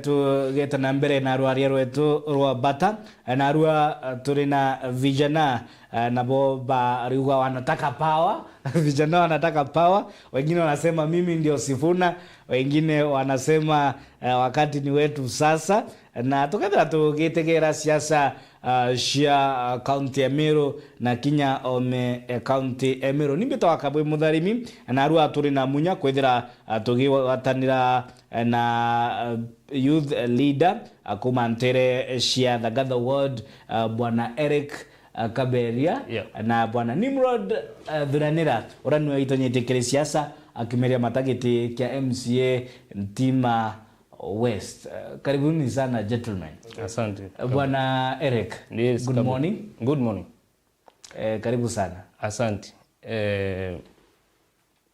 Tugeta na mbere na rwaria rwetu rwa bata na rwa turina vijana nabo bariuga wanataka power. Vijana wanataka power, wengine wanasema mimi ndio Sifuna, wengine wanasema wakati ni wetu sasa, na tukethira tugitegera siasa cia county ya Meru na kinya ome county ya Meru nimbito wakabwe mutharimi na rwa turina munya kwethira tugiwatanira na youth leader akumantere cia the Gather Ward bwana Eric Kaberia na bwana Nimrod Dhuranira urani wa itonyete kire siasa akimeria matageti kia MCA Ntima West. Karibuni sana gentlemen. Asante. Bwana Eric. Yes, good morning. Good morning. Karibu sana. Asante.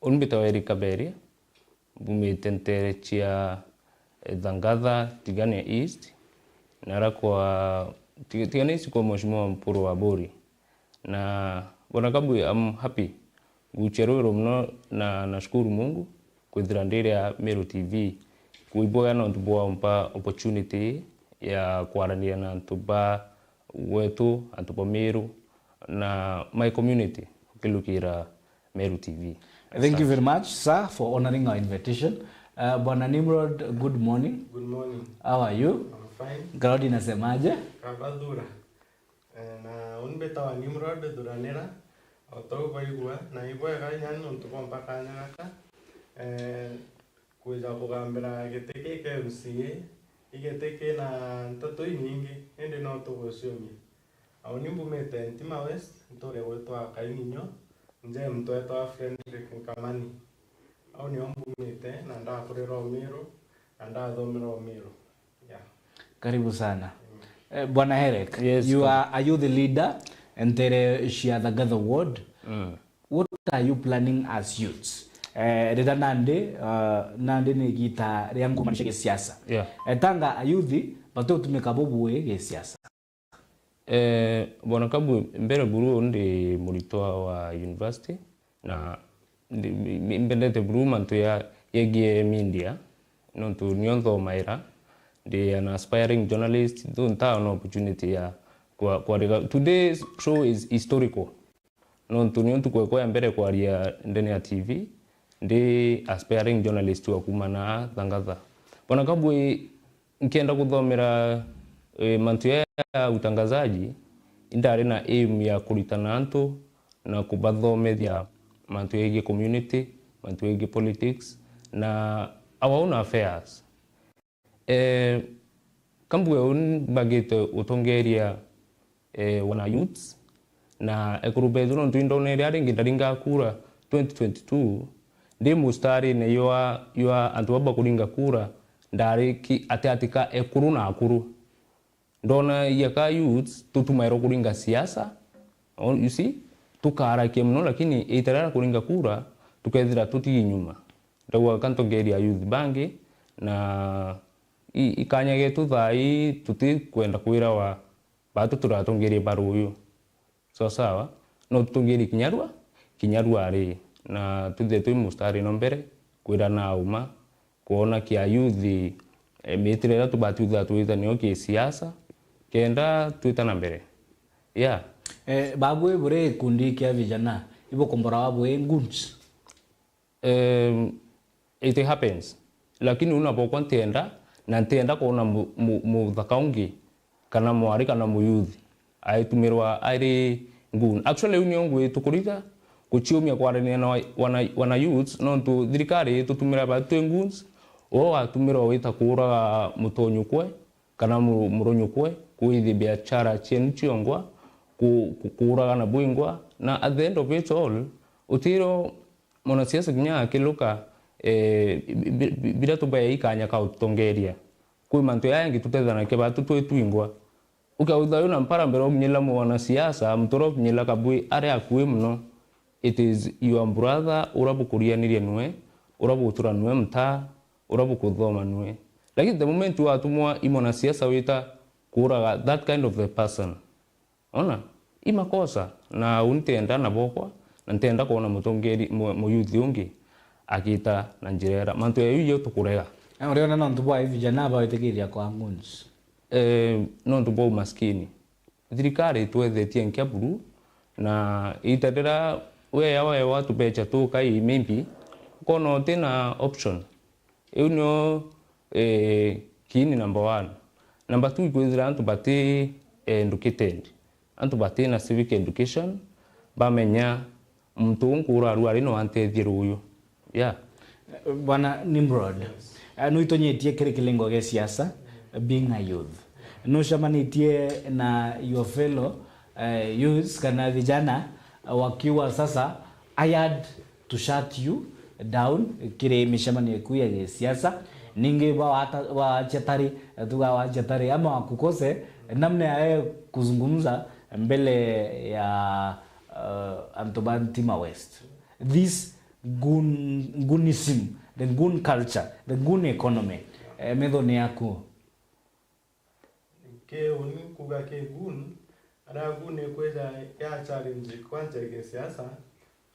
Unbita wa Eric Kaberia bumetentere chia Dhangatha Tigania East nara kwa Tigania East kwa mheshimiwa Mpuru wa Bori na bwana Kabu, I'm happy gucherero mno na nashukuru Mungu kwithira ndire ya Meru TV kuiboya na ntubwa mpa opportunity ya kwarania na ntuba wetu antuba Meru na my community ukilukira Meru TV. Thank you very much, sir, for honoring our invitation. Bwana Nimrod, good morning. Good morning. How are you? I'm fine. Karodi nasemaje? Kabadura. Na unbeta wa Nimrod Dhuranira otogo baigwa na iboya kanyani ontuba mpaka nyaka kuja kugambira geteke ke MCA igeteke na ntoto nyingi ende no tugociomia au nimbumete Ntima West ntore gwetwa Kaininyo nje mtu etwa Frederick Kamani au ni ombumete na ndakurira Meru na ndathomera Meru. Yeah. Karibu sana. Bwana Eric, yes, are you the leader and there share the Gather Ward? What are you planning as youths? Rida nande ni gita riangu manisha siasa. Tanga ayuthi bato tumeka bobuwe ge siasa. Bwana Kabu, mbere buru ndi muritoa wa university na mbendete buru mantu ya yegie media nontu nyonzo maira ndi an aspiring journalist don't have an opportunity ya kwa today's show is historical nontu nyontu kwa mbere kwa ria ndani ya TV ndi aspiring journalist wa kumana Dhangatha. Bwana Kabu, nkienda kuthomera mantu ya utangazaji indari na aim ya kuritana antu na kubathomethia mantu ya community, mantu ya politics na our own affairs. Kambu bagite utongeria wana youths na ekurubezu no twindonere aringi ndaringa kura 2022 ndi mustari ne yoa antu baba kuringa kura ndari ki atika ekuru na akuru ndona yaka youths tutumairo kuringa siasa. You see tukara kemno lakini itarara kuringa kura tukethira tuti nyuma ndawa kantongeria youth bangi na ikanya getu thai tuti kwenda kwira wa batu turatongeria baruyu so sawa no tutongeri kinyarwa ari na tuthe twi mustari no mbere kwira na uma kuona kia youth metrera tubatu tuita ni okay siasa kenda tuita na mbere babwe bure kundi kia vijana ibo kombora babwe nguns. It happens lakini unapokuwa ntenda kuona muthakaungi kana mwari kana muyuthi aitumirwa ari ngun. Actually uniongu tukurita kuchiumia kwarania na wana youths no tu thirikari tutumira batu nguns o atumirwa wita kura mutonyukwe kana muronyukwe kuithi biashara chenu chiongwa kura na buingwa na at the end of it all utiro mona siasa kinya kiluka bila tubaya ikanya ka utongeria kui mantu yangi tutethana ke batu twingwa ukauthayo na mpara mbero mnyela mwana siasa mtoro mnyela kabui are akui mno. It is your brother urabukurianirie nwe urabutura nwe mta urabukuthoma nwe lakini the moment you atumwa imona siasa wita kuraga that kind of the person ona imakosa na untenda na bokwa na ntenda kuona mutongeri mu youth ungi akita na njirera mantu ya yuyo tukurega Uriona nontu bwa vijana baitekiria kwa nguns. Nontu bwa umaskini. Thirikari twethetie Kiambu na itadira we watu becha tu kai maybe kono tena option. Nio kini number 1. Number 2 kwithira antu bati educated. Antu bati na civic education bamenya mtu nkura ruari no antethie ruyo. Yeah. Bwana Nimrod. Nuitonyetie kiri kilengo ge siasa being a youth. Nushamanitie na your fellow youths kana vijana wakiwa sasa hired to shut you down kire mishamani kuya ge siasa ninge wa chatari tuga wa chatari ama kukose namna ya kuzungumza mbele ya Antobantima West. This gunism, the gun culture, the gun economy, medhoni yako ke uni kuga ke gun ara gun kweza ya challenge kwanza ke siasa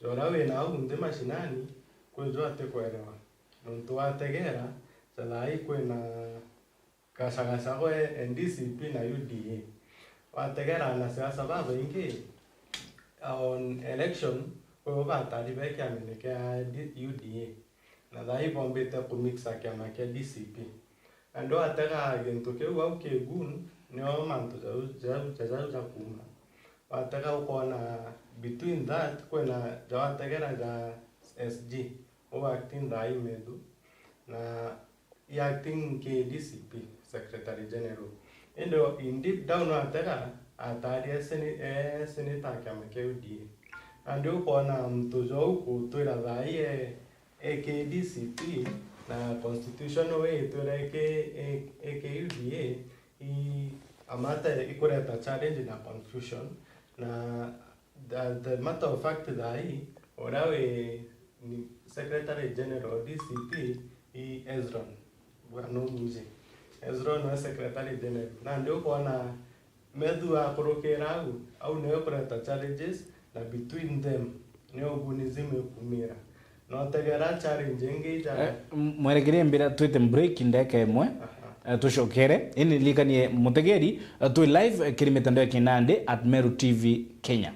jorawe na unde mashinani kwezo ate kwelewa nonto ategera salai kwena kasagasa ko NDCP na UDA wategera na siasa baba ingi on election kwa batali beke ameneke UDA na dai bombete kumixa kama ke DCP ando atega gento ke wa ke gun no manto za kuma atega ukona between that kwena jawategera za SG o acting dai medu na acting ke DCP secretary general endo in deep down atega atari senator kama ke UDA ando ukona mtozo kutoira dai AKDCP na constitutional way to like AKUDA amata ikureta challenge na confusion na the matter of fact that orawe secretary general DCP Ezron bwana Muze Ezron wa secretary general na ndio kuona medu akorokera au ndio kureta challenges na between them ndio bunizime kumira no tegera challenge ngeja mweregerie mbira twite break ndeke imwe tushokere ini likanie mutegeri tu live kiri mitandao ya Kinande at Meru TV Kenya.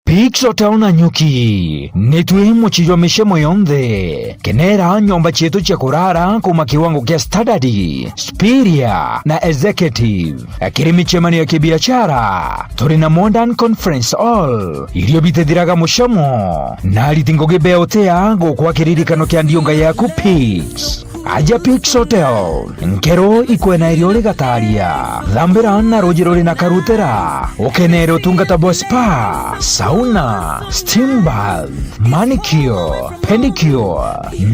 Pixo tauna nyuki nitwi muchijwa mishemo yonthe kenera nyomba chetu cha kurara kuma kiwango kia standard Spiria na executive kirimi chemani ya kibiashara turi na modern conference hall iliyobitethiraga mushamo na litingo gibeotea gukwa kiririkano kia ndionga yaku Pix aja Pix Hotel nkero ikwena irio rigataria thambira na rujiro rina karutera ukenero tungata bo spa sauna steam bath manicure pedicure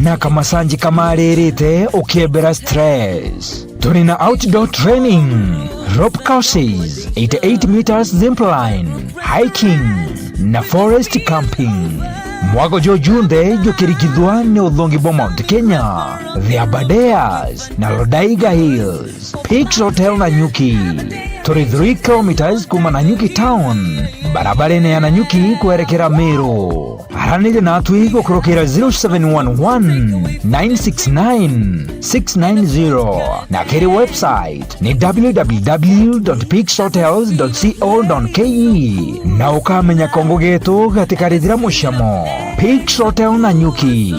na kamasanji kamarerete ukiebera stress. Turina outdoor training, rope courses, 88 meters zipline, hiking na forest camping. Mwago jo junde jo kirikidwa ne udhongi bo Mount Kenya, The Aberdares na Lodaiga Hills. Pix Hotel Nanyuki, 33 kilometers kuma Nanyuki town, barabara ya Nanyuki kuerekera Meru. Haranile natwi kukurokera 0711-969-690 na kiri website ni www.pixhotels.co.ke na ukamenya kongo getu gatikarithira mushamo. Pix Hotel Nanyuki,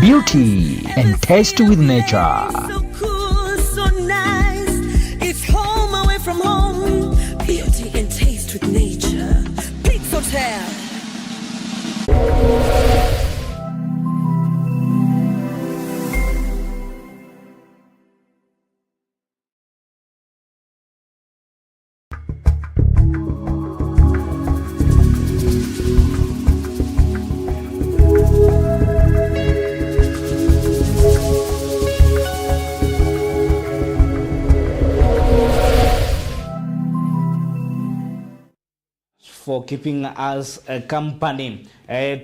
beauty and taste with nature. So cool, so nice. It's home away from home. Beauty and taste with nature. Pix Hotel. for keeping us company.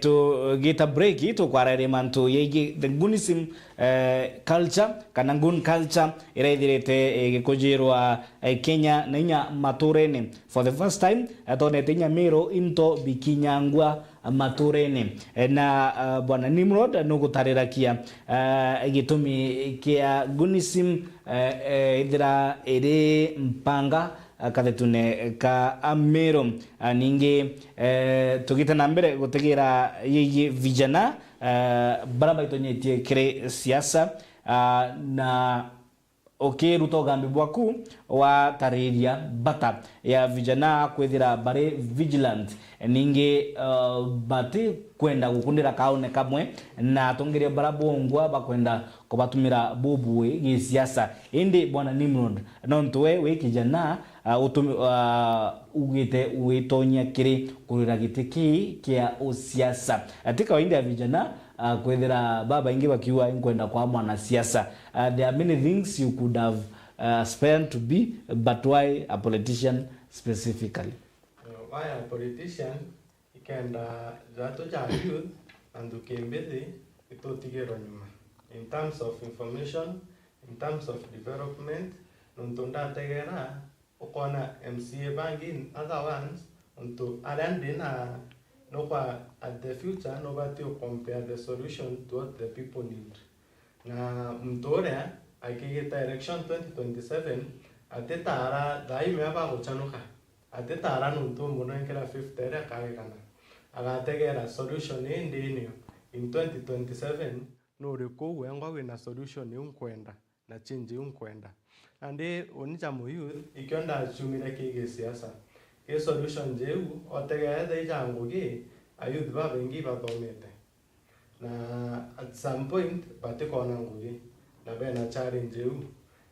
To get a break to kwarere mantu yegi the Gunism culture kana Gun culture iraithirite gikujirwa Kenya na inya maturene for the first time atonete inya miro into bikinyangwa maturene na bwana Nimrod nugutarira kia gitumi kia Gunism idira ere mpanga kathetune ka amero ninge tugita na mbere gutegira yeye vijana baraba itonyetie kire siasa na ruto gambi bwaku wa tariria bata ya vijana kwethira bare vigilant ninge bati kwenda gukundira kaone kamwe na tongere barabongwa bakwenda kubatumira bubuwe gi siasa indi bwana Nimrod nontwe we kijana ugite uitonya kiri kurira gitiki kia usiasa atika waindi ya vijana kwethira baba ingi bakiwa kwenda kwa mwana siasa. There are many things you could have spent to be, but why a politician specifically? Why a politician? Ikenda zato cha youth and ukembezi itotigero nyuma. In terms of information, in terms of development, nuntunda tegera ukona MCA bangi other ones unto arandina no at the future nobody will compare the solution to what the people need. Na mtore akigeta election 2027 atetara daime aba gochanuka atetara nuntu muno nkela 50 era kagekana agategera solution indinio in 2027 no reko wenga wina solution unkwenda na change unkwenda ande onija mo youth ikionda chumire kige siasa ke solution jeu otegera dai jangoge ayuth ba bengi ba domete na at some point bate kona ngugi na bena challenge jeu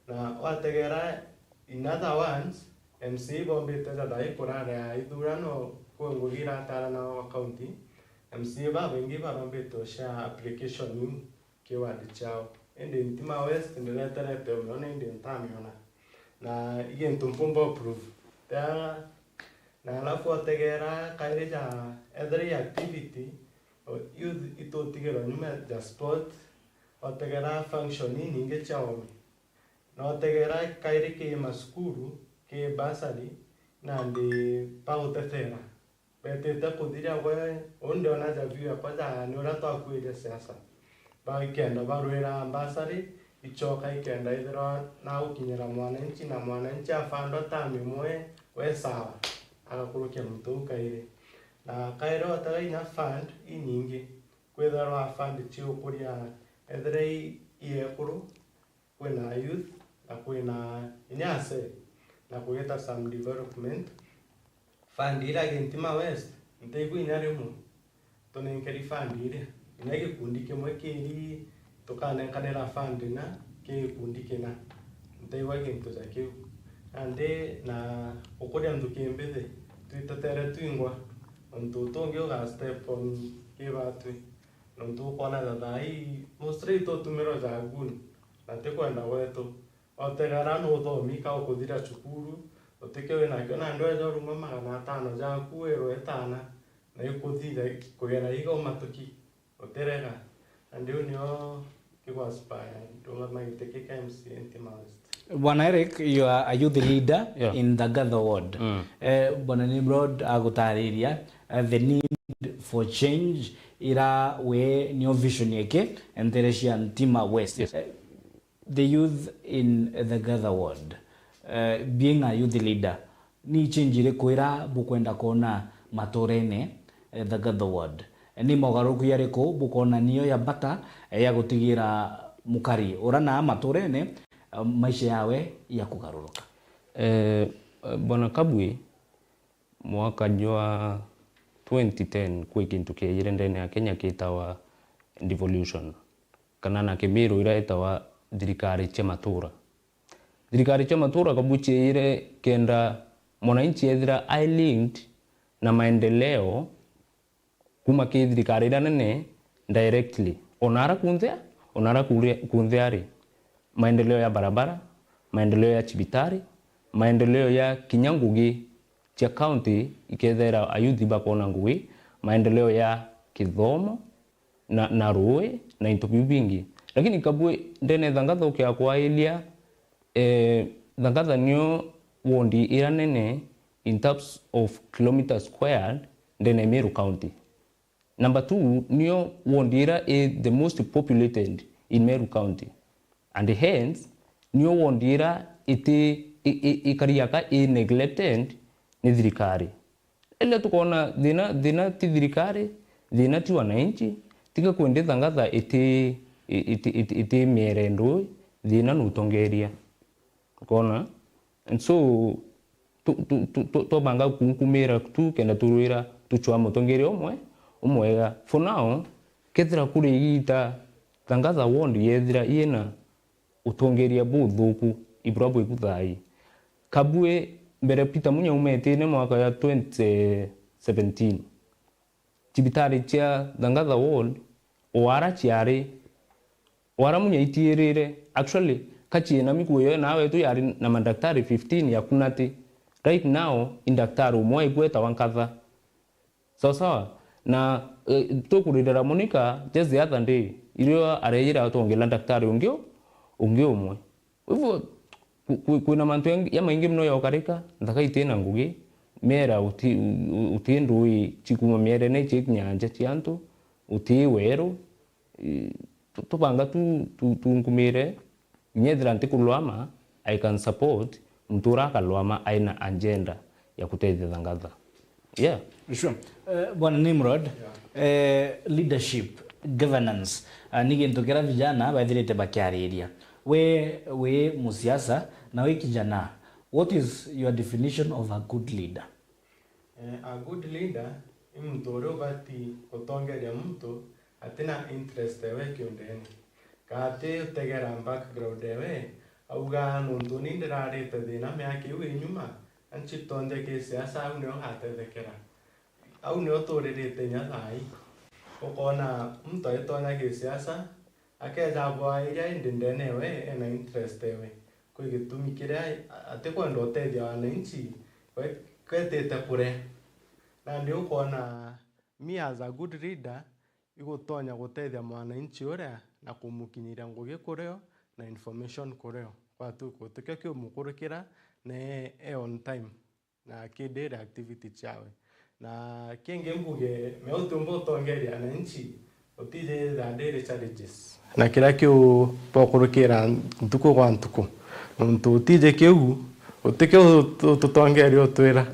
na wategera in other ones MC bombe teza dai kurare ai durano ko ngugi ra tara na county MC ba bengi ba bombe to share application ni ke wadi chao ende Ntima West ndiletere pe unaona ende ntamiona na igen tumpumbo proof ta na alafu wategera kaireja every activity youth ito tigero nyuma ya sport wategera functioning ninge chaomi na wategera kaire ke maskuru ke basari na ndi pautetera beteta kudira we onde onaja view kwanza ni ora to akuire sasa ba ikenda barwera basari ichoka ikenda idro na ukinyera mwananchi na mwananchi afando tami mwe we sawa agakurukia mtu kaire na kairo atagai na fund inyingi kwetharwa fund tio kuria ethrei iekuru kwena youth na kwena inyase na kugeta some development fund ira Ntima West ntego inyaremu tonenkeri fund ira inage kundi kimwe kiri tokana kanera fund na ke kundi kena ntego gintu zakio ande na okoria ndukembeze twitatere twingwa onto tongyo ga step on kibatwi nonto kona dai mostly to tumero za gun na te kwenda wetu otegara no thomi ka okuthira cukuru otekewe na kona ndo ezo ruma magana 5 za kuero etana na ikuthira kugera igo matuki oterega ande unio kiwa spire ndo magiteke KMC Ntima West. Bwana Eric, you are a youth leader in the Gather ward. Bwana Nimrod agutariria the need for change ira we new vision yake enteresia Ntima West. The youth in the Gather ward, being a youth leader, ni change ile kwira bukwenda kona matorene the Gather ward. Ni mogaruku yareko bukona niyo ya bata ya gutigira mukari orana matorene maisha yawe ya kugaruruka. Bwana Kabwe mwaka jwa 2010 kwa kintu kiyire ndene ya Kenya kitawa devolution kana na kimiru ira itawa thirikari cia matura. Thirikari cia matura kabuche ire kenda mwananchi ethira linked na maendeleo kuma ki thirikari ira nene directly onara kunthea maendeleo ya barabara, maendeleo ya chibitari, maendeleo ya kinyangugi cia county ikethera ayuthi bakona ngui maendeleo ya kithomo na rui na into bingi. Lakini kabwe ndene thangatha ukia kwa elia thangatha nyo wondi ira nene in terms of kilometers squared ndene Meru County. Number 2 nyo wondi ira is the most populated in Meru County, and hence nyo wondi ira ikariaka neglected ni thirikari. Ele tukona thina ti thirikari, thina ti wananchi, tika kwende thangatha iti mierendo thina nutongeria. Kona, and so to banga kunkumira tu kenda turuira tuchwa mutongeria umwega. For now kethira kuri ita thangatha wondi yethira iena utongeria buthuku ibrabo ikuthai. Kabwe mbere Peter Munya umetene mwaka ya 2017 cibitari cia thangatha ward wara ciari wara Munya itierere actually kachi na mikuyo nawe tu yari na madaktari 15 ya kunati. Right now indaktari umwe igweta wankatha sawa na tukuririra Monica just the other day ilio arejera atongela daktari ungio umwe. Hivyo kuna mantu ya maingi mno ya okarika ndaka itena ngugi mera utiendui chikuma mere ne chiknyanja chiantu uti wero tubanga ngumire nyedra ntikulwama I can support mtura kalwama aina agenda ya kutethia thangatha. Yeah. Sure. Bwana Nimrod, leadership, governance, nigintokera vijana bathirite bakiariria. We musiasa na we kijana. What is your definition of a good leader? A good leader ni mtu urobati utongeria mtu atina interest ewe kiundeni. Kate utegera background ewe auga nundu nindirarite thina miaki uwe nyuma anchi tonde ke siasa au nio hatethekera au nio turirite nyathai ukona mtu itonya ke siasa akeja bwa iria indendene we ena interest ewe kuigitumikira ate kwenda uteithia wananchi kwetete kure na ndio ukona me as a good leader igutonya guteithia mwananchi uria na kumukinyiria ngugi kureo na information kureo kwa tuko tukio mukurikira na on time na kidere activity chawe na kenge mbuge meutumbo tongeria na nchi utije za daily challenges na kila kio pokurikira ntuko kwa ntuko ntu utije kiu utikio tutongeria utwira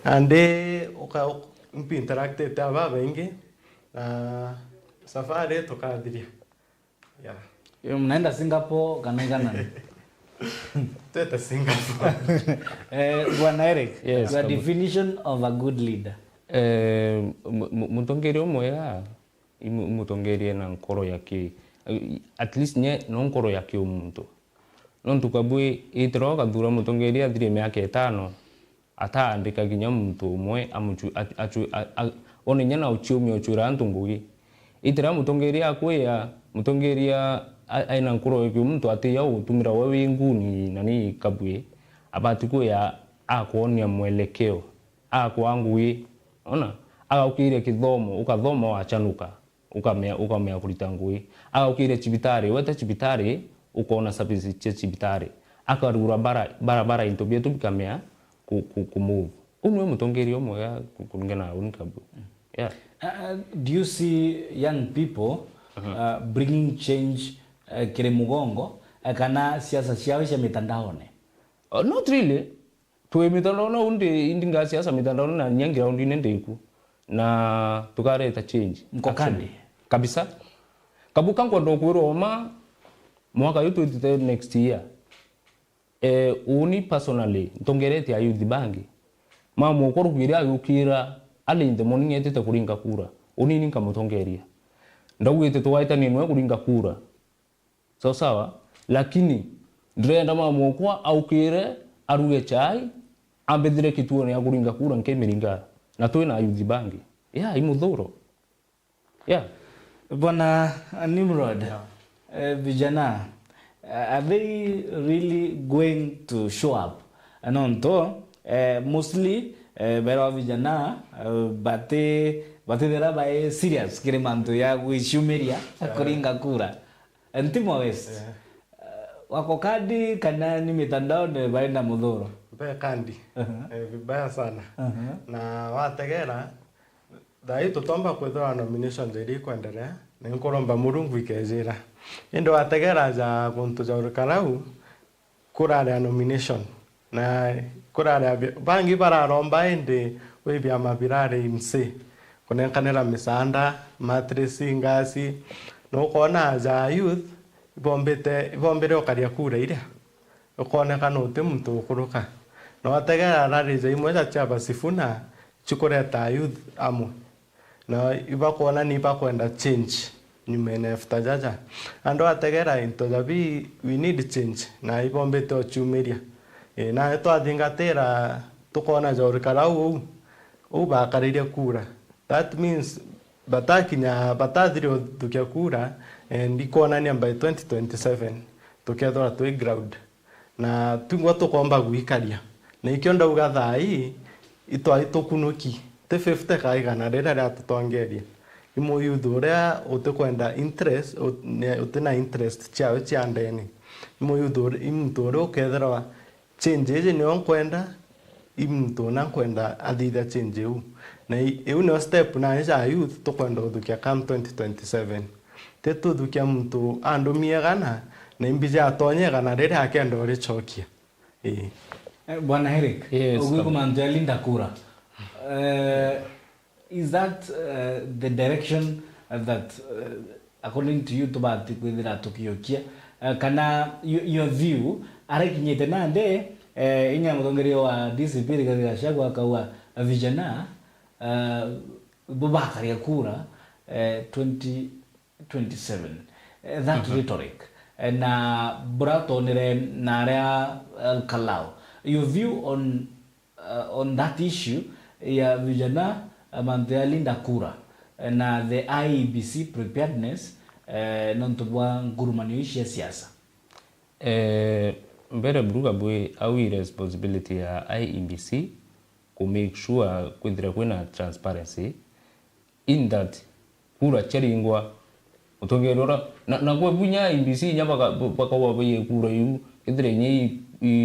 ande uka impinteracte taba bengi na safari tukadiria yeah. Mnaenda Singapore kana Teta Singapore. Bwana Eric, yes, your definition of a good leader. Mutongeria mwega mutongeria na nkoro yake at least nye no nkoro yake umuntu no tukabwe itroka dura mutongeria thire miaka 5 ataandika ginya muntu umwe amuchu one nyana uchumi ochura ntungugi itira mutongeria akwea mutongeria aina nkoro yake umuntu atiya utumira wewe nguni nani kabwe abatiku ya akuonia mwelekeo akuangui ona agaukire kithomo ukathoma wachanuka ukamea kurita ngui agaukire chibitari weta chibitari ukona service cha chibitari akarura bara into bietu bikamea ku move unwe mutongerio mwega kulingana unikabu. Yeah. Do you see young people bringing change kire mugongo kana siasa ciao cia mitandaone? Not really. Tuwe mitandaone indi siasa mitandaone na nyangira undi ndendeku na tukareta change Mkokandi kabisa kabuka ngondo kwiroma mwaka yutu next year uni personally ntongerete ya youth bank mamu ukoro kwira yukira ali in the morning yetete kuringa kura uni ninka mutongeria ndawite tuwaita ninwe kuringa kura sawa lakini ndrenda mamu kwa aukire aruge chai ambedire kituo ya kuringa kura nkemiringa na tuina youth bank yeah imudhuro. Yeah. Bwana Nimrod, vijana are they really going to show up? Anonto mostly bero vijana batithira bae serious kiri mantu ya gwishumiria kuringa kura Ntimo West wako kadi kana ni mitandao ne baina mudhuru Be kandi vibaya sana na wategera thai tutomba kwithira nomination zeri kwendelea ni nkuromba Murungu ikejira indi wategera ja guntu ja urukarau kurare nomination na kurare bangi bararomba indi wibia mabirare imse kunenkanira misanda matresi ngasi no kona ja youth ibombere okaria kura ire ukonekana uti muntu ukuruka no wategera rari za imwe ja chaba sifuna chikureta youth amwe na ibakuona ni bakwenda change nyumene after jaja ando ategera into jabi we need change na ibombete ochumiria na twathingatira tukona jorikara u bakariria kura that means batathire tukia kura and ikonania by 2027 tukethora twi ground na tungwa tukomba gwikaria na ikionda ugathai itukunuki te 50 kaigana rira ria tutongeria imo yuthuria utikwenda interest utina interest chao chia ndeni imo yuthuria ukethera change je ni onkwenda imtu na kwenda athitha change u na iu no step na ya youth tukwenda uthukia kam 2027 te tuthukia mtu andumie gana na imbija atonye gana rira akenda uri chokia Bwana Eric, ugu kumanja linda kura. Is that the direction that according to you tubati kwithira tukiokia kana your view arakinyete nande inya mutongerio wa DCP rigathira shagwa akawa vijana bubakaria kura 2027 that rhetoric na bratonere na area Kalau. Your view on that issue ya vijana mantea linda kura na the IEBC preparedness nontobwa ngurumani ishi ya siasa mbere buruga bwe awi responsibility ya IEBC to make sure kwithira kwina transparency in that kura cheringwa utongerora na kwa bunya IEBC nyamba bakawa baye kura yu ithira nyi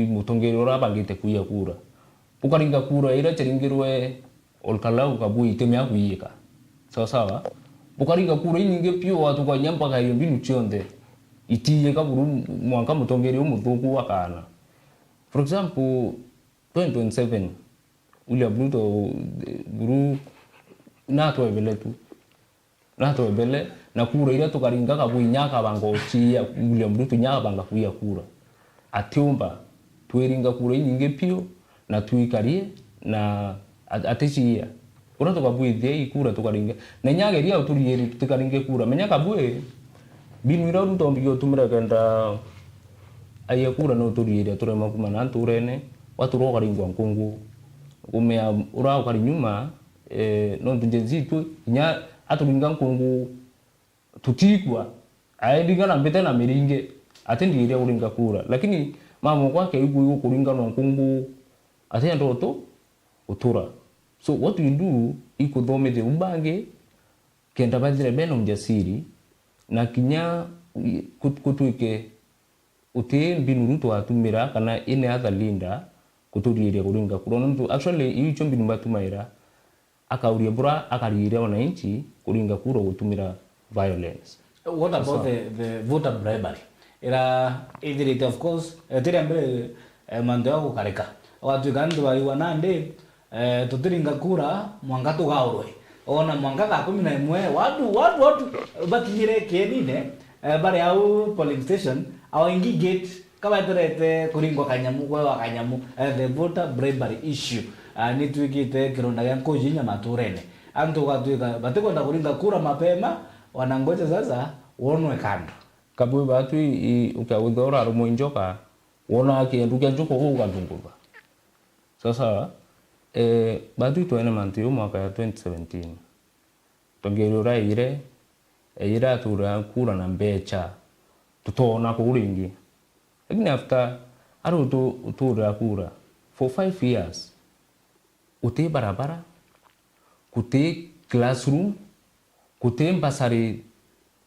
mutongerora bangite kuya kura ukaringa kura ira cheringirwe olkalau kabu itemya kuyika sawa ukaringa kura ininge pio watu kwa nyamba kayo binu chionde itiye kaburu mwanka mutongeri umuthuku wakana for example 2027 ulia bruto buru nato ebele na kura ira tukaringa kabu nyaka bango chia ulia bruto nyaka banga kuya kura atiumba tuiringa kura ininge pio na tuikarie na atechia kuna tukabuithia ikura tukaringa na nyageria uturieri tukaringe kura menya kabue binu ira rutombio tumira kenda aya kura no turieri turema kumana nturene watu ro karingwa nkungu umea ura ukari nyuma no tunjezitu nya aturinga nkungu tutikwa aendingana mbete na miringe atendiria uringa kura lakini mamo kwake igu kuringa no nkungu atendo to utura so what we do ikuthomete umbange kenda bathire beno mjasiri na kinya kutuike uti mbinu ruto atumira kana ine other linda kuturiria kuringa kura ntu actually iyo chombi mbatumaira akauria bura akariria wananchi kuringa kura gutumira violence. What about the voter bribery? Era either of course tiri mbere mando yako kareka watu gandu baiwa nande tutiringa kura mwanga tugaurwe ona mwanga ga 11 watu bakinyire kenine bari au polling station au ingi gate kama terete kuringwa kanyamu kwa kanyamu the voter bribery issue ni tuikite kironda yanko jinya maturene antu gatuika batikwenda kuringa kura mapema wanangoja sasa wonwe kando kabwe batu ukaudhora rumoinjoka wona akienduka njoko huko kadungurwa sasa batu tuene mantiyo mwaka ya 2017 tongerura ira tura kura na mbecha tutona kuringi lakini after aro tura kura for 5 years uti barabara, kuti classroom, kuti mbasari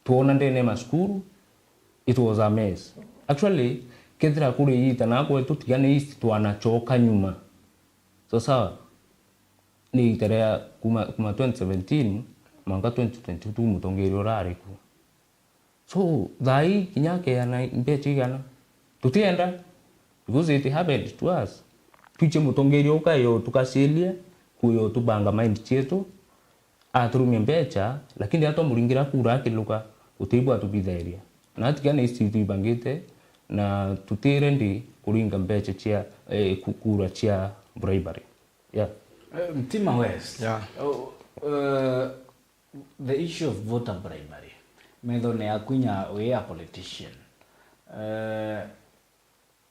tuona ndene maskuru. It was a mess. Actually, kethira kuri ita na kwetu tigane isti tuanachoka nyuma. So sawa, ni iterea kuma 2017, mwaka 2022 mutongeri orari ku. So, dhai kinyake ya na mbechi gana. Tutienda, because it happened to us. Tuche mutongeri oka yo tukasilia, kuyo tubanga mind chetu, aturumia mbecha, lakini hata muringira kura kiluka, utibu atubidheria. Na hatigane isi tuibangite, na tutirendi kuringa mbecha chia, kura chia bribery. Yeah. Mtima West. Yeah. The issue of voter bribery. Metho ne akunya we a politician.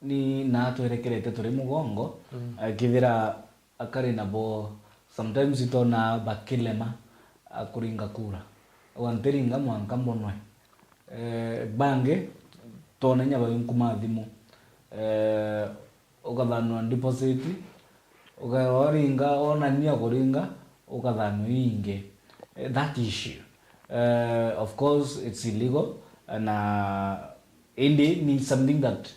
Ni na twerekerete turi mugongo kithira akari nabo sometimes itona bakilema akuringa kura. Wantiringa mwanka mbonwe. Bange tona nyaba yunkuma thimu. Ukathanwa deposit ukaringa ona nia kuringa ukathanwa inge. That issue, of course, it's illegal, and it means something that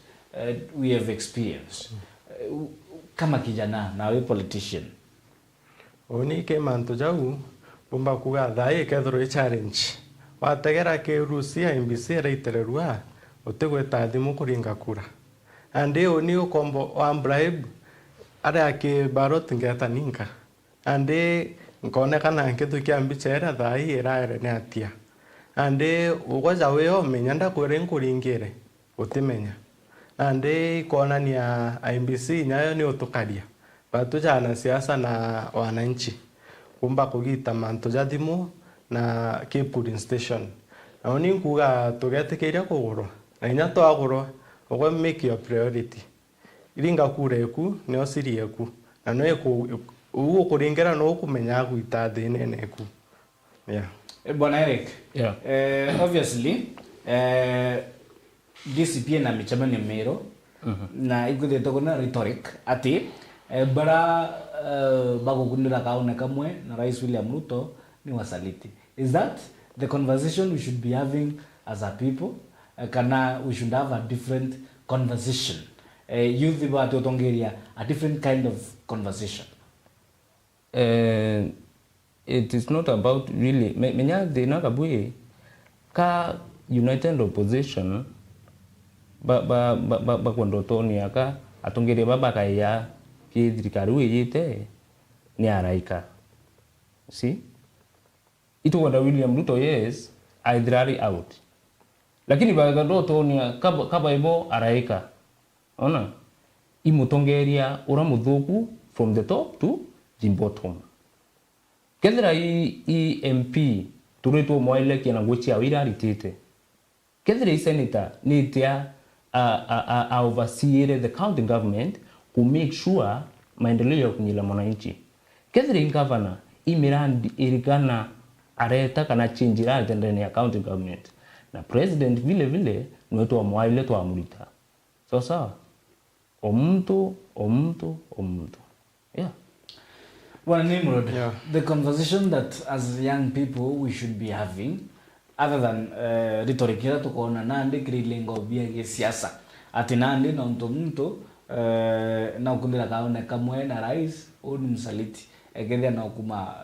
we have experienced. Kama kijana na we politician. Oni ke manto jau bomba kuga dai ke dro challenge. Wa tegera ke Rusia MBC reitererua otegwe tadimu kuringa kura. Ande oni ukombo wa bribe ara ke barot ngeta ninka. Ande nkone kana nketu kiambichera thai iraere ne atia. Ande ugoja weo menyanda kwere nkuringire utimenya. Ande kona ni ya IMBC nyayo ni utukaria. Batu jana siasa na wananchi. Kumba kugita manto jadimu na Cape Pudding Station. Na oni nkuga tugete kiria kugoro. Na inya to agoro ugo make your priority. Iringa kureku ne osirieku. Na no ugo kuringera no kumenya guita thine neku. Yeah. Bwana Eric. Yeah. Obviously, DCP na michamani mero na iguthete kuna rhetoric ati bara bagukundira kaone kamwe na Rais William Ruto ni wasaliti. Is that the conversation we should be having as a people? Kana we should have a different conversation. Youth ba totongeria a different kind of conversation. It is not about really menya de nakabui ka United Opposition ba kwando toni aka atongere baba kaya ki dirikaru yite ni araika. See, it was William Ruto, yes, I drari out, lakini ba ndo toni kaba ibo araika ona imutongeria ura mudhuku from the top to the bottom. Kedra i MP tureto moile kia na gochi awira ritete. Kedra i senator nitia oversee the county government to make sure maendeleo ya kunyila mwananchi. Kedra i governor i mirandi irigana areta kana change rate ndani ya county government. Na president vile vile nweto wa moile to amulita. So sawa. Omuntu. Yeah. Well, Nimrod, Yeah. the conversation that as young people we should be having, other than rhetoric, ila tukoona nandi krilingo bia siasa. Ati nandi na mtu na ukundira kaone kamwe na rais au ni msaliti. Egethia na ukuma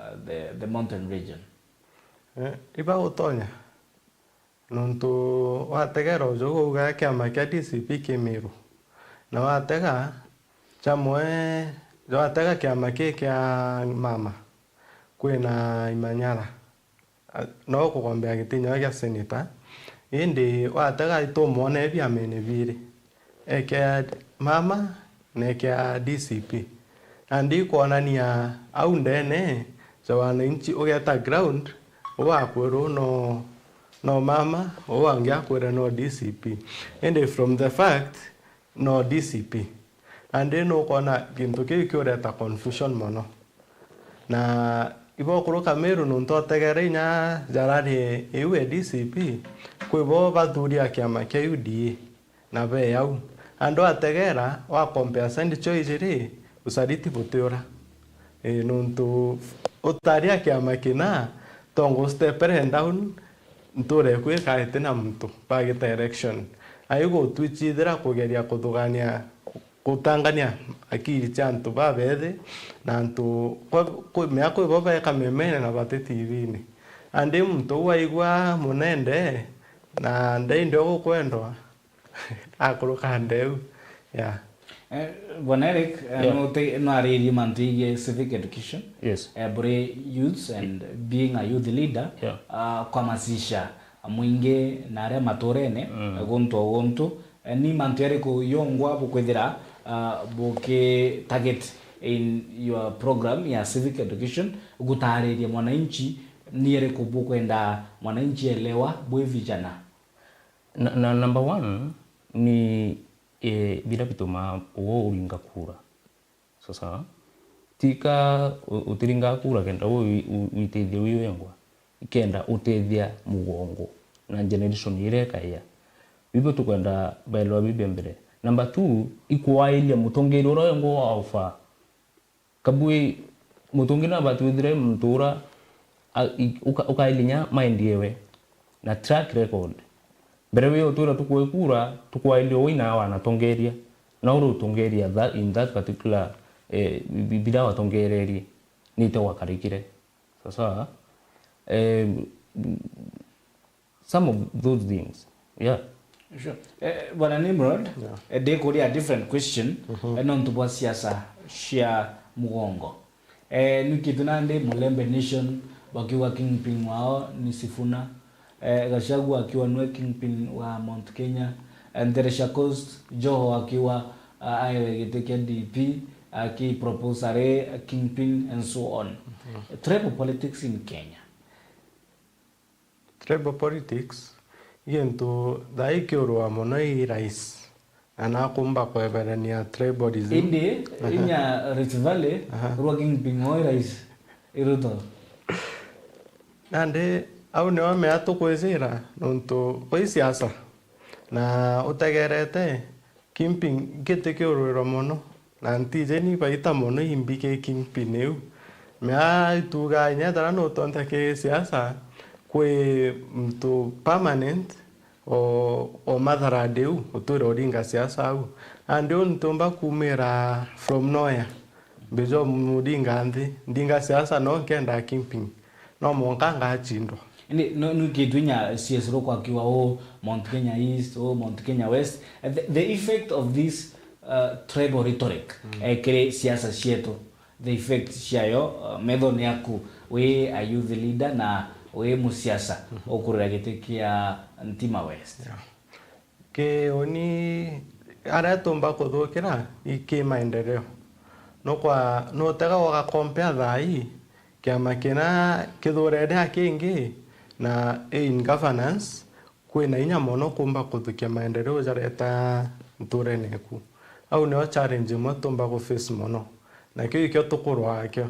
the mountain region. Iba utonya. Nuntu wategera ujogo uga kiama kia DCP Kimiru. Na watega chamwe watega kiama kia mama kwina Imanyara. No kugombea gitinyo kia senator. Indi watega itomone bia mene biri. Eke mama ne kia DCP. Andi kuonania au ndene so wananchi ugeta ground wakwero no mama wangia kwera no DCP. And from the fact no DCP. And then no kona gintu kiureta confusion mono. Na ibo kuruka meru nunto tegere nya jarari ewe DCP kwibo bathuria kiama kia UDA na be yau. Ando ategera wa compare send choice ri usariti butura. nontu utaria kiama kina tongo step and down ntore kwe kaete na mtu page direction aigo twichithira kugeria kuthugania kutangania akiri chantu babethe na ntu kwa miako baba yakamemene na bate TV-ni ande mtu waigwa munende na ndio kwendwa akuruka ndeu yeah. Bwana Eric, no ariri mantige civic education. Yes. Bure youths and being a youth leader. Kwamasisha mwingi na aria matorene gontu ni mantere ko yongwa bukwethira buke target in your program ya civic education gutariria mwananchi niere kubukwenda mwananchi elewa bwe vijana. Na number 1 ni bila bituma uwo uringa kura sasa tika utiringa kura kenda uitethia wiwengwa ikenda utethia mugongo na generation ireka ya bibo tukwenda bailo bibi mbere. Number 2 ikwailia mutongeri ro ngo aufa kabui mutongina batwithire mtura ukailinya mind yewe na track record mbere we utura tukwekura tukwaile oina wana tongeria na uru tongeria that in that particular bida wa tongereri ni te wakarikire sasa some of those things yeah. Sure. Bwana Nimrod, they could a different question non to siasa shia mugongo. Nikitunande Mulembe Nation wakiwa kingpin wao ni Sifuna. Gachagua akiwa nwe kingpin wa Mount Kenya, Teresha Coast Joho akiwa ayegeteke DP aki proposare kingpin and so on. Tribal politics in Kenya. Tribal politics yento daikiorwa monai rais anakumba kweberania tribalism indi inya Rift Valley working pingo rais iruto nande au ne wame atukwezira nonto kwa siasa na utagerete kimping gitekiorwa mono na ntijeni baita mono imbike kingpin eu mea tuga nya darano tonta ke siasa kwe mtu permanent o madhara deu utore odinga siasa au andeo ntomba kumera from nowhere bezo mudinga ndinga siasa no kenda kimping no monkanga chindo ndi no kitwinya CSRO kwa kiwa Mount Kenya East Mount Kenya West the effect of this tribal rhetoric kire siasa cietu the effect ciayo method yaku we a youth leader na we musiasa okurira gitikia Ntima West ke oni ara tomba kuthukira iki maendeleo no tega wa compare thai kiama kina kithurede akingi na in governance kwina inya mono kumba kuthukia maendeleo jareta ntureneku au no challenge mo tomba go face mono na kio tukurwa kio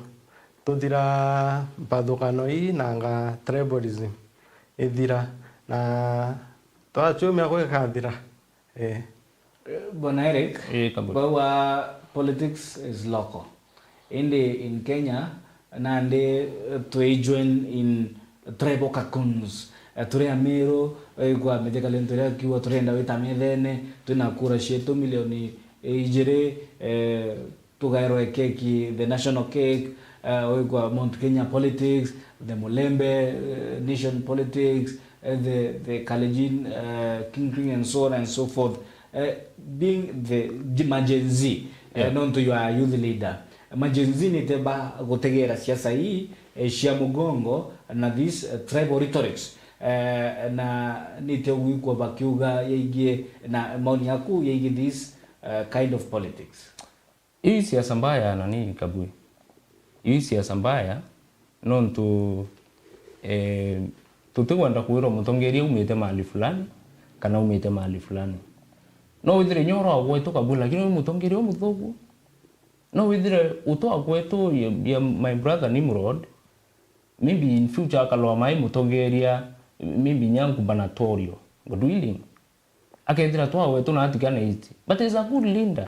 tudira bathukano hii nanga tribalism ithira na twachumia gwikathira Bwana Eric, politics is local in Kenya nande join in tribal cocoons turi Amiro kwa medikali ntoria kiwa turenda wita methene tunakura sheto milioni ijire tugairo keki the national cake kwa Mount Kenya politics, the Mulembe nation politics, the Kalenjin kingpin and so on and so forth. Being the Majenzi, known to your youth leader, Majenzi niteba gotegera siasa hii shia mugongo na this tribal rhetorics na nitewi kwa bakiuga yeye na maoni yaku yeye this kind of politics. Hii siasa mbaya nani kabui. Hii siasa mbaya non tu tutekwenda kuwira mutongeria umete mahali fulani kana umete mahali fulani no withire nyoro gwetu kabula lakini mutongeria muthogu no withire uto gwetu ya my brother Nimrod maybe in future akalwa mai mutongeria maybe nyangu banatorio godwilling akethira twa gwetu na atikana iti but is a good leader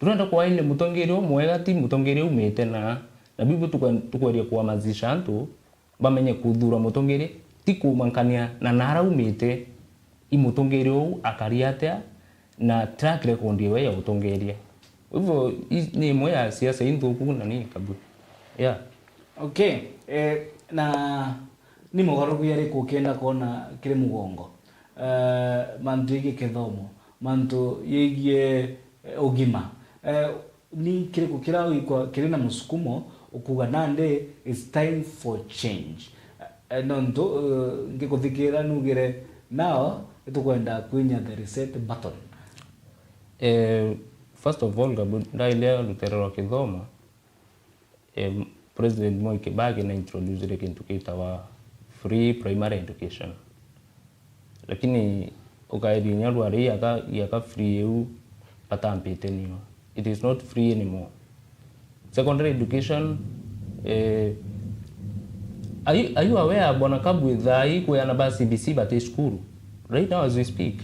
turenda kwa ile mutongeria mwega ti mutongeria umete na na bibu tukweria kuamazisha antu bamenye kuthura mutongeri ti kumankania na naraumite imutongeri ou akaria atia na track record yewe ya utongeria. Hivyo ni moya ya siasa inthuku na ni kabu. Yeah. Okay. Na ni mugaruku yari kukenda kona kire mugongo. Mantu yige kithomo, mantu yige ugima. Ni kire kukira ikwa kire na musukumo ukuga nande it's time for change. Nondo ngikuthikira nugire now tukwenda kwinya the reset button. First of all, ndailea rutero rwa kithomo, President Moi Kibaki na introduce kintu kitawa free primary education. Lakini ukairinya rwari yaka free eu patampite niyo. It is not free anymore. Secondary education, are you aware bona kabwe thai kuyana ba CBC bate skuru right now as we speak?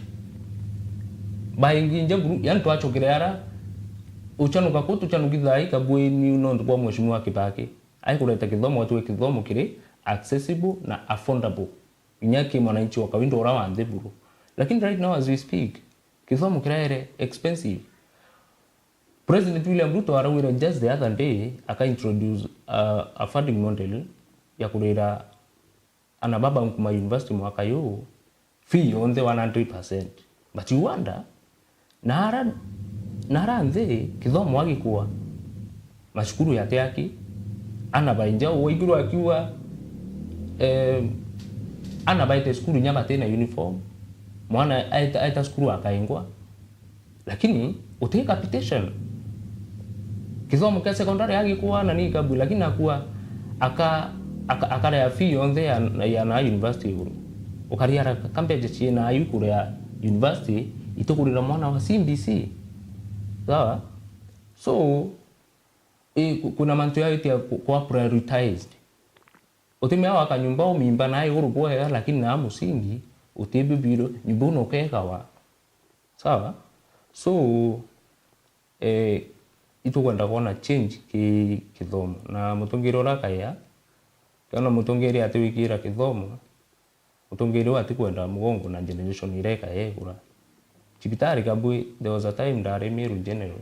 Baingi nje group yani twachokirera uchanuka kutu chanugithai kabwe ni unondo kwa mheshimiwa Kibaki ai kuleta kithomo watu kithomo kiri accessible na affordable inyaki mwananchi wa kawindo ora wanze buru. Lakini right now as we speak kithomo kiraere expensive. President William Ruto arawira just the other day aka introduce a funding model ya kurera anababa Nkuma University mwaka yo fee on the 100%. But you wonder nara nze kithomo agikuwa mashukuru yake yaki anabainja oiguru akiwa anabaite skuru nyama tena uniform mwana aita skuru akaingwa, lakini utake capitation kithomo kia secondary agikuwa na ni kabu, lakini akuwa akara ya fee on the ya na university uru ukariara kambeje china ayukuru ya university itukurira mwana wa CBC. Sawa? So kuna mantu ya iti kwa prioritized. Utimea waka nyumba umimba na uru boya lakini na musingi utibi biro nyumba unokekawa. Sawa? So itukwenda kuona change kithomo na mutongeri orakaya kana mutongeri atiwikira kithomo mutongeri atikwenda mugongo na generation ireka yegura. Chibitari kabui, there was a time that Meru General,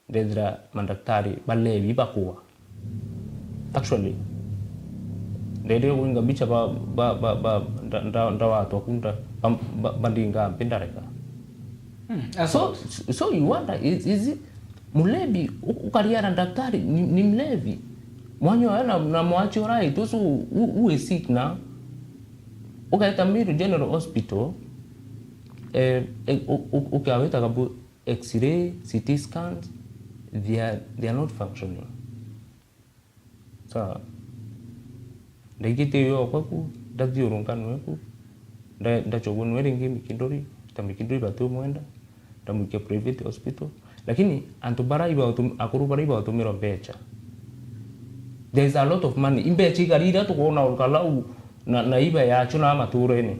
dedra mandaktari balevi bakuwa. Actually, dedra winga bicha ndawa wakunda bandinga pindareka. So you wonder, is it mulevi ukariara daktari ni mlevi? Mwanyo na mwachi orai tusu uwe sick na ukaita Meru General Hospital. Ukaweta kabu X-ray, CT scans, they are not functioning. So, ndagite yo kwaku ndathio rungano yaku ndachogwa ngi mikindori tamikindori batu mwenda tamukia private hospital, lakini antubara iba akuru bara iba tumiro becha. There is a lot of money imbechi garira to kuona ukalau na iba ya chuna maturene.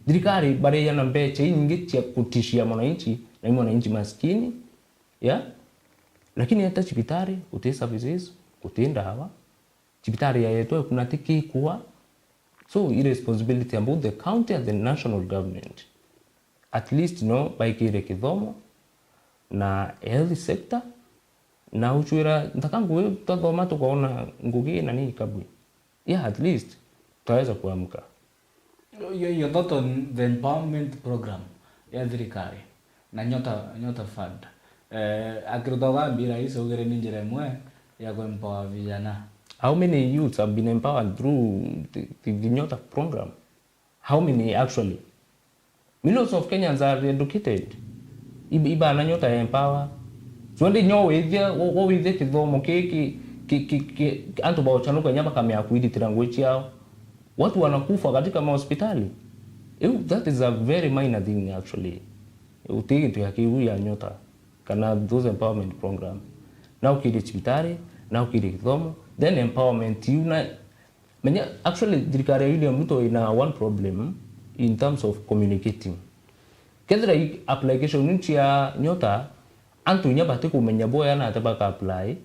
Dirikari bare yana mbeche nyingi tia kutishia mwananchi na mwananchi maskini ya, lakini hata chibitari uti services utenda hawa chibitari ya yetu kuna tiki kuwa. So irresponsibility about the county and the national government, at least by kire kithomo na health sector na uchwira ntakangu tathoma tukaona ngugi na nini kabui at least tutaweza kuamka. Your thought on the empowerment program ya thirikari na nyota fund akirutoga mbira hizo ugere ni njira imwe ya kuempower vijana. How many youths have been empowered through the Nyota program? How many actually? Millions of Kenyans are educated. Iba na Nyota empower. So ndi nyo withia kithomo kiki antu ba uchanuka nyama kama ya kuiditira ngwechi yao. Watu wanakufa katika mahospitali. That is a very minor thing actually. Utiki tu yakiu ya Nyota kana those empowerment program. Na ukiri chibitari, na ukiri kithomo, then empowerment actually dirikari ya William Ruto ina one problem in terms of communicating. Kedra application nchi ya Nyota antu nyabate kumenya boya na atabaka apply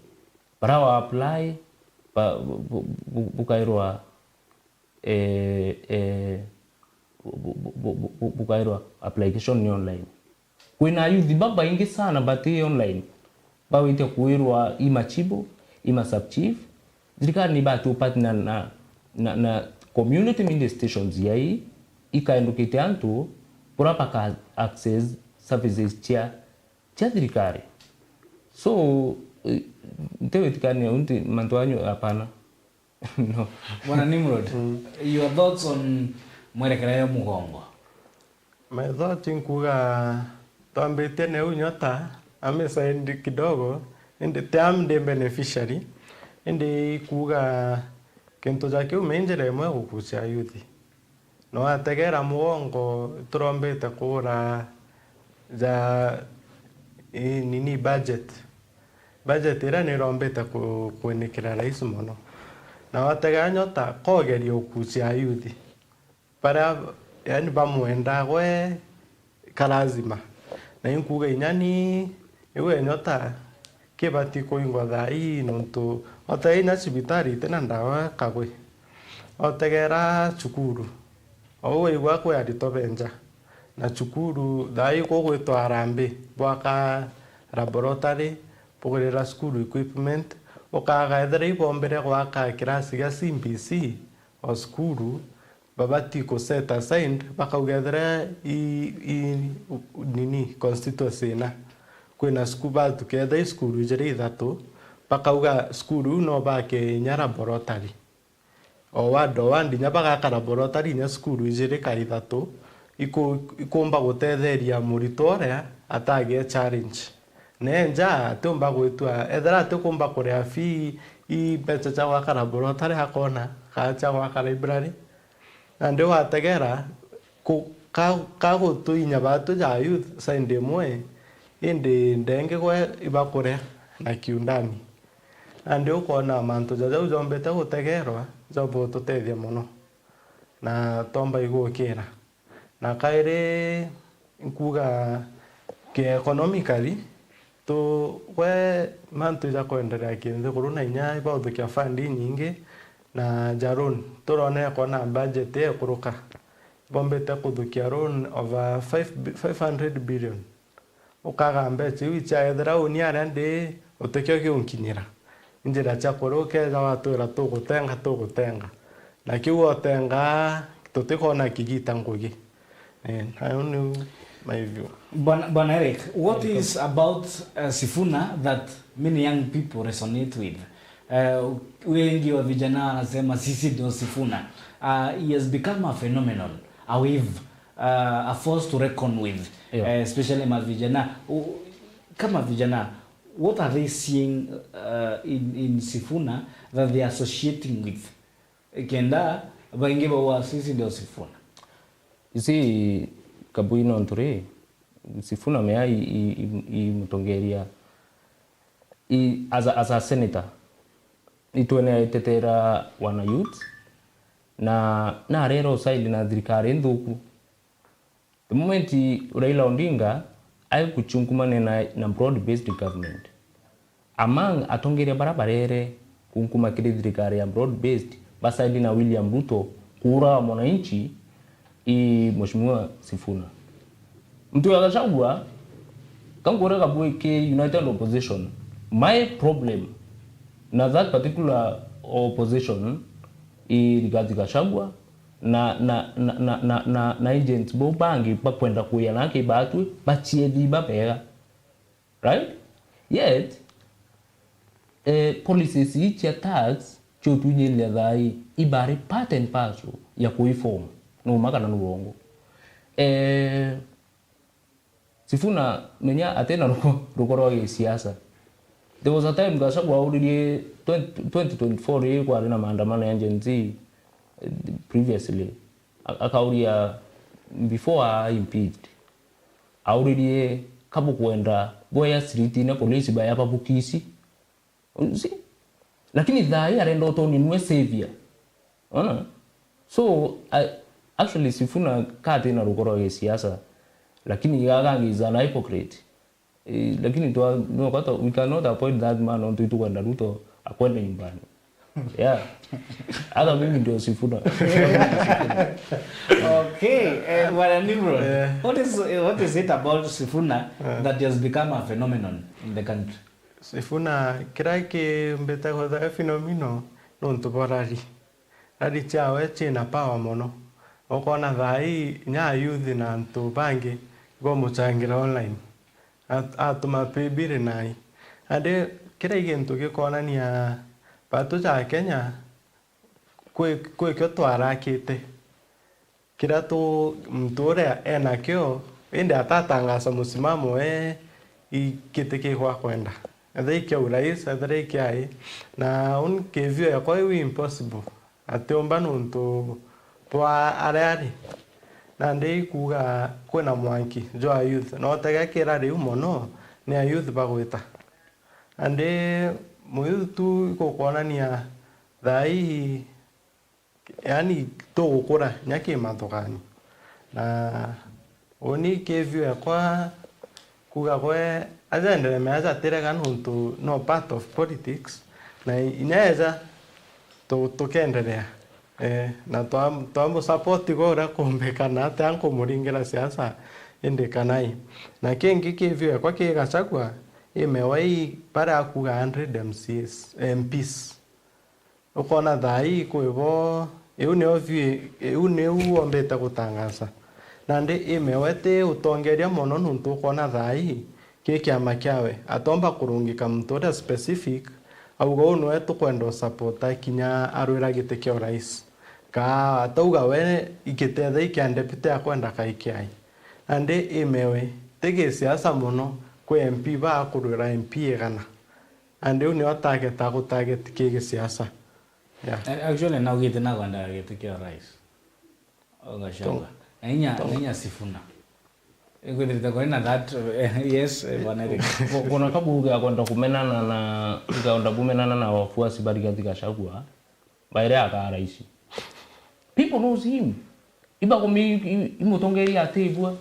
para wa apply bukairwa bukairwa application ni online. Kwina youth baba ingi sana bati online bawite kuirwa imachibo ima subchief zikani batu partner na community media stations yai ikaendukite antu purapa access services chia thirikari. So ntewe tikani unti mantuanyo hapana. No. Bwana Nimrod, your thoughts on mwerekerea mugongo? My thought inkuga twambite ne unyota amesaidi kidogo ende tam de beneficiary ende kuga kento jake umenjere mwe gukucia youth no ategera mugongo turombete kura za nini budget ira ni rombete kuenikira rais muno na watega nyota kogeria ukucia youth para yani bamwenda gwe kalazima na inkuga inyani iwe nyota kibati kuingwa thai nontu otaina cibitari tena ndawa kagwe otegera cukuru owe igwa kwe arito benja na cukuru thai kugwitwa arambi bwaka laboratory pugurira school equipment okaga ethera ibombere gwaka kirasi ga CBC o skuru babati ko set aside bakaugethera nini constituency na kwina skuba tuketha skuru ijere ithatu bakauga skuru no bake nyara laboratory o wado wandi nyabagaka laboratory nya skuru ijere ka ithatu ikumba gutetheria muritoria atage challenge nenja tumba gwitwa ethera tukumba kuria fi I becha cha gwaka laboratory hakona kacha gwaka library na ndio wategera kago tuinya batu ja youth sinde mwe indi ndenge gwe ibakure na kiundani na ndio kona mantu ja ujombete gutegerwa jobo tutethia muno na tomba igukira na kaire nkuga ke economically to we mantu ja kuendelea kinze kuruna inya ibaudu kia fandi nyingi na jarun turone kona budget ya kuruka bombete kudhukia run over 500 billion ukaga mbeche wicha ethera uniara ndi utekyo kiunkinyira njira cha kuruke za watu ra tugutenga na kiwo tenga tutikona kigita ngugi I don't know my view. Bwana Eric, what is about Sifuna that many young people resonate with? Wengi wa vijana wanasema sisi ndio Sifuna. He has become a phenomenon, a wave, a force to reckon with, especially mavijana. Kama vijana, what are they seeing in Sifuna that they are associating with? Kenda wengi wa sisi ndio Sifuna. You see, Kabuino Nturi, Sifuna mea imutongeria as a senator. Ituene tetera wana youth na rero saili na thirikari nthuku. The moment Raila Odinga ai kuchungumane na broad based government among atongeria barabarere kunkuma kile thirikari ya broad based basaidi na William Ruto kura mwananchi Mheshimiwa Sifuna. Mtu akachagua kangora kabweke United Opposition. My problem na that particular opposition Rigathi Gachagua na agents bo bangi bakwenda kuya nake batwe bachiedi babega, right? Yet policies each tax chotunyelia dai ibari part and parcel ya kuiform no makana nurongo. Sifuna menya atena rukoro ya siasa. There was a time Gachagua already 2024 kwa na maandamano ya Gen Z previously. Akauria before I impeached. Already kabu kuenda boya street na polisi baya babukisi. See? Lakini dhai arendo to ni nwe savior. Ona? So actually Sifuna kati na rukoro ya siasa. Lakini yagangi is an hypocrite. Lakini we cannot appoint that man onto kwenda Ruto akwende nyumbani. Yeah. Hata mimi ndio Sifuna. Okay, Bwana Nimrod, what is it about Sifuna that has become a phenomenon in the country? Sifuna kiraki mbeta kwa fenomeno nonto borari. Rari chawe china power mono. Okona thai nya youth na nto bangi go muchangira online. Atuma pebire nai. Ade kiraki nto gikonania batu cha Kenya kwe kyo twarakite. Kira tu mtore enakyo ende atatangasa musimamo ikiteke kwa kwenda. Adai kia urais, adai kia ai. Na kevio ya kwa iwi impossible. Ate ombano nto poa areari. Na ndei kuga kwena mwanki, jo a youth. Na otega kira reu mono, ni a youth bagweta. Ande muyuth tu kukuona ni ya dhai, yani to gukura nyaki mathogani. Na oni kevio ya kwa kuga kwe azendele meaza terega nuntu no part of politics na inaweza tukendelea na tuambo support gora kumbekana ate anko muringira siasa indikanai na kengi kivyo kwa kigachagwa imewai para kuga 100 MPs ukona thai kwibo une uombete gutangaza na ndi imewete utongeria mono nuntu ukona thai kiama kiawe atomba kurungika mtu specific auga uno tukwenda support kinya arwira gite kia rais ka atauga we ikitetha ikia deputy akwenda kaikiai ande imewe tege siasa mono kwa MP ba kurwira MP gana ande uni target kige siasa. Yeah. Actually now gite na kwenda gite kia rais ogashanga nainya Sifuna kwa that yes Bwana Eric kuna kabuga kwenda kumenana na ikaonda kumenana na wafuasi bali katika Gachagua baire aka rais. People knows him. Iba komi imotongeri atebwa.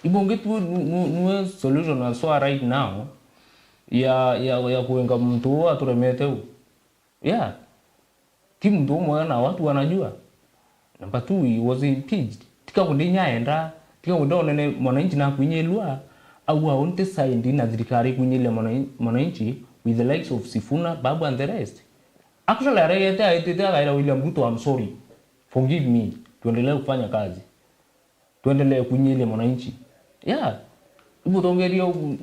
Ibongetu no solution as so right now ya kuenga mtu aturemete. Yeah. Timu ndo mwana watu wanajua. Number 2 he was impeached. Tika kundinya enda tika kundone mwananchi na kunyelwa au aonte saindi na thirikari kunyele mwananchi with the likes of Sifuna, Babu and the rest. Actually arayete aitete William Ruto, I'm sorry. Forgive me. Tuendelee kufanya kazi. Tuendelee kunyele mwananchi. Yeah. Ibo tongerio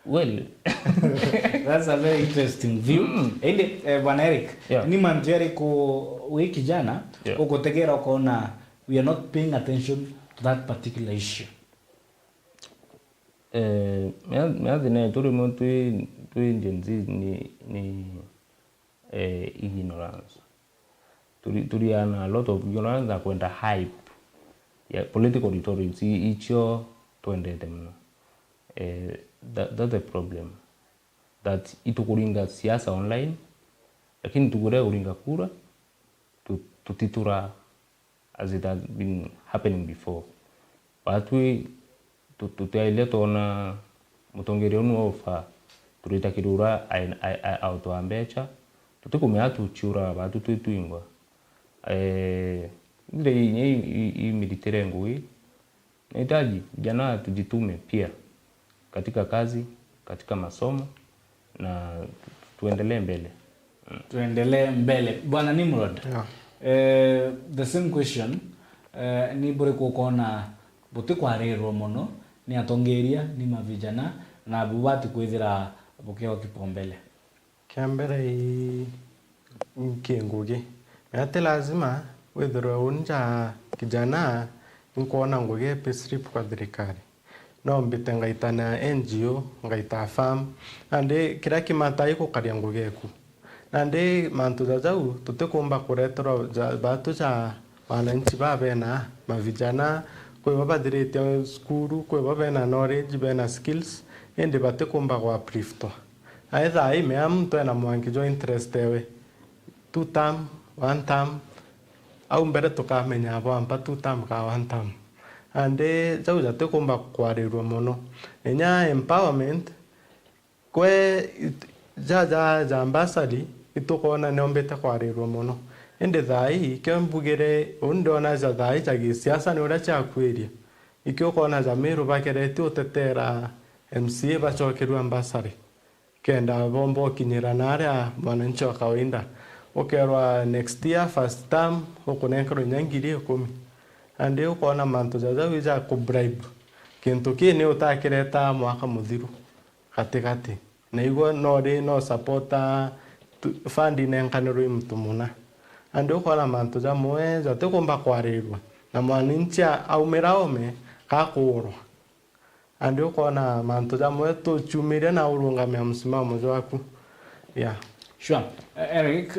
well. That's a very interesting view. Ile Bwana Eric, ni manjeri ko wiki jana ukotegera ukaona we are not paying attention to that particular issue. Meadine turi mtu injenzi ni ignorance. Turi ana a lot of ignorance na kwenda hype. Yeah, political rhetoric icho tuende them. That's the problem. That itukuringa siasa online lakini tukure uringa kura tutitura as it has been happening before. But we tutaile tona mutongeri onu ofa turita kirura auto ambecha tutukumea tuchura batu tuingwa ile yenye military ngui nahitaji jana tujitume pia katika kazi, katika masomo na tuendelee mbele. Tuendelee mbele. Bwana Nimrod. The same question ni bore kuona bote kwarerwo mono ni atongeria ni mavijana na bubati kwithira bukeo kipombele. Kiambere nkenguge. Ate lazima withira unja kijana nkuona nguge payslip kwa thirikari. No mbite ngaita na NGO, ngaita farm, ande kira kimatai ko karia ngugeku. Nande mantu zazau tutekomba kuretro batu cha wananchi babena mavijana kwa babadire skuru kwa babena knowledge bena skills ende batekomba kwa uplift. Aidha ai meam to na mwangi jo interest ewe 2 term 1 term au mbere tukamenya abo amba 2 term ka 1 term. Ande zau za tekomba kwarirwa mono enya empowerment kwe ja ambassador itukona neombete kwarirwo muno indi thai ikio mbugire undona ja thai ja gisiasa ni uria chakwĩria ikio kona ja miru bakereti utetera MCA bachokerwa ambassador kenda bombo kinyira naria mwananchi wa kawaida ukerwa next year first term ukunekero nyangiri 10 andi ukona mantu jaja wija ku bribe kintu kini utakireta mwaka muthiru katikati na igwa no supporta fund nenkaniro mtumuna andi ukona mantu jamwe jate kumba kwarirwa na mwananchi aumira ome kakurwa andi ukona mantu jamwe tuchumire na urungamia msimamo waku yeah. Sure. Eric,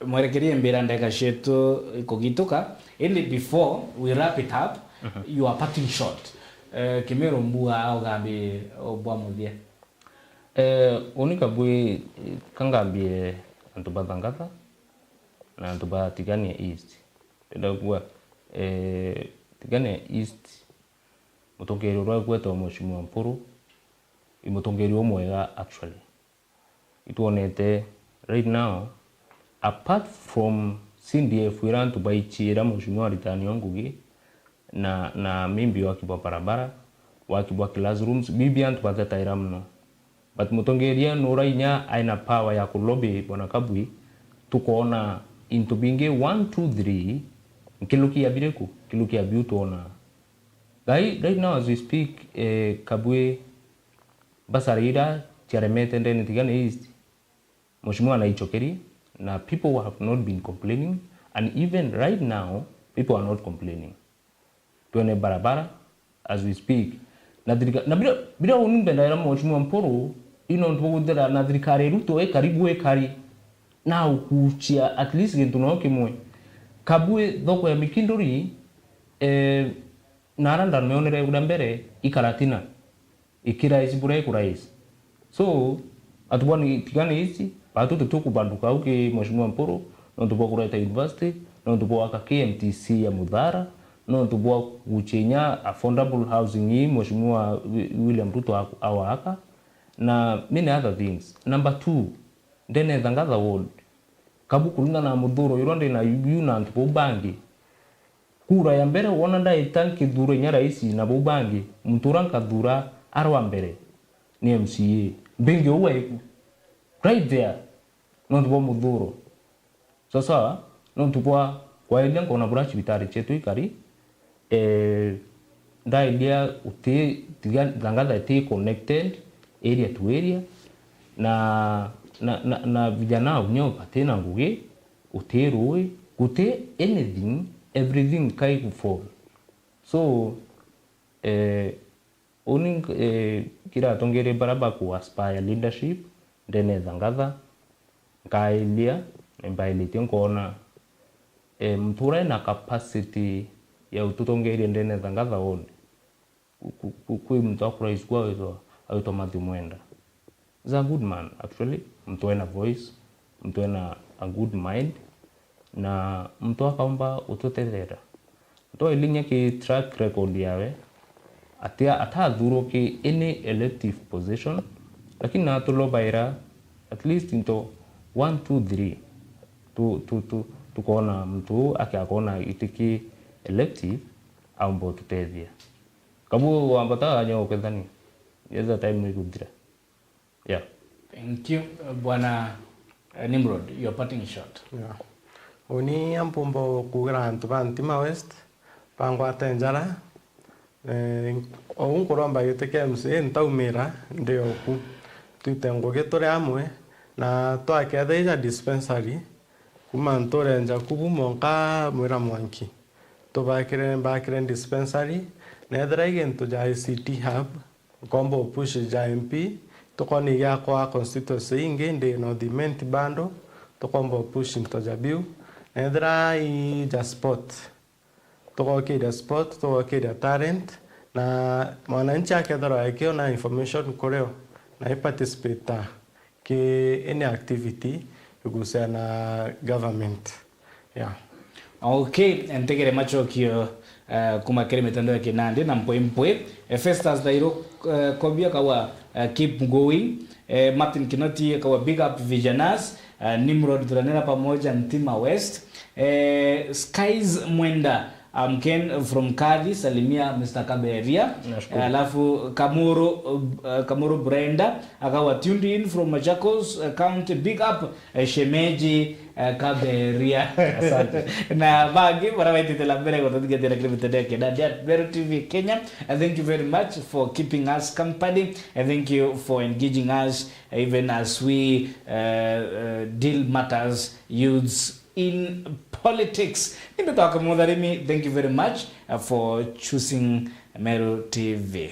mwerekerie mbira ndeka shetu kugituka ili before we wrap it up you are parting shot kimero mbua au gambi obwa muthia unika bui kangambie antu bathangatha na antu batigania east ndagwa tigania east mutongeri rwa gwetwa Mheshimiwa Mpuru imutongeri omwega actually ituonete right now apart from CDF we want to buy chira Mheshimiwa Ritani Ngugi na mimbi wakibwa barabara wakibwa classrooms bibi antu batataira mno but mutongeria nurainya aina power ya kulobi bwana Kabui tukoona into binge 1 2 3 nkiluki ya bireku kiluki ya biu tuona right now as we speak Kabui basarira charemete ndeni tigane east Mheshimiwa anaichokeri na people have not been complaining and even right now people are not complaining tuone barabara as we speak na bila unumbe na Mheshimiwa Mpuru ino ntugudira na thirikari ruto karibu ekari na ukuchia at least gintu no kimwe Kabui thoko ya Mikindori naranda meonere guda mbere ikaratina ikira isibure kurais so atubani tigane hizi batu tukubanduka uke Mheshimiwa Mpuru no tubo kureta university no tubo aka KMTC ya Mudhara no tubo kuchenya affordable housing hii Mheshimiwa William Ruto awaka na many other things. Number 2 ndene Thangatha ward kabu kulinga na Muthuro ironde na UBU na ntubo bangi kura ya mbere wona ndai tanki duro nya rais na bubangi mturanka dura arwa mbere ni MCA bengi uwe right there no tubo Muthuro sasa no tubo kwa ile ngona burachi bitari chetu ikari da idea uti Thangatha ite connected area to area na vijana unyoka tena Ngugi uteroi gute anything everything kai kufall so owning kira tongere baraba ku aspire leadership ndene Thangatha kailia mbailite ngona mtura na capacity ya ututongere ndene Thangatha one ku mtu akuraisi kwa hizo automati mwenda is a good man actually mtu ana voice mtu ana a good mind na mtu akaomba utotelera mtu ilinya ki track record yawe ata dhuro ki any elective position lakini na tulobaira at least into 1 2 3 tukoona mtu akaona itiki elective ambo tutethia kabu ambata anyo kedhani yeza time ni kudira yeah. Thank you bwana Nimrod, your parting shot. Yeah. Oni ampumbo kugira antu bantima west pangwa tenjara ounkuromba yuteke MCA ntaumira ndio ku tutengo getore amwe na twaketha dispensary kuma ntore nja kubu monka mwira mwanki bakire dispensary na thraige ntu ja ICT hub kombo push ja MP tukoni ya kwa constituency inge ndi no diment bando tukombo push nto ja biu na thrai ja sport tukoke ja sport tukoke ja talent na mwananchi akethora akio na information koreo na participate ke any activity kuhusiana na government yeah. Okay, ntegere machokio kuma kere mitandao ya Kinandi na mpwe Festus Dairo kobia kawa keep going. Martin Kinoti kawa big up Visionaries. Nimrod tulanena pamoja Ntima West. Skies Mwenda Ken from Kadi salimia Mr. Kaberia. Alafu Kamuru Brenda akawa tuned in from Machakos County. Big up Shemeji Kaberia. Na bagi para waititela mbele kwa tutige tena kile mitandao Kinandi at Vero TV Kenya. And thank you very much for keeping us company. And thank you for engaging us even as we deal matters youths in politics. Nimetoka Mudharimi. Thank you very much for choosing Meru TV.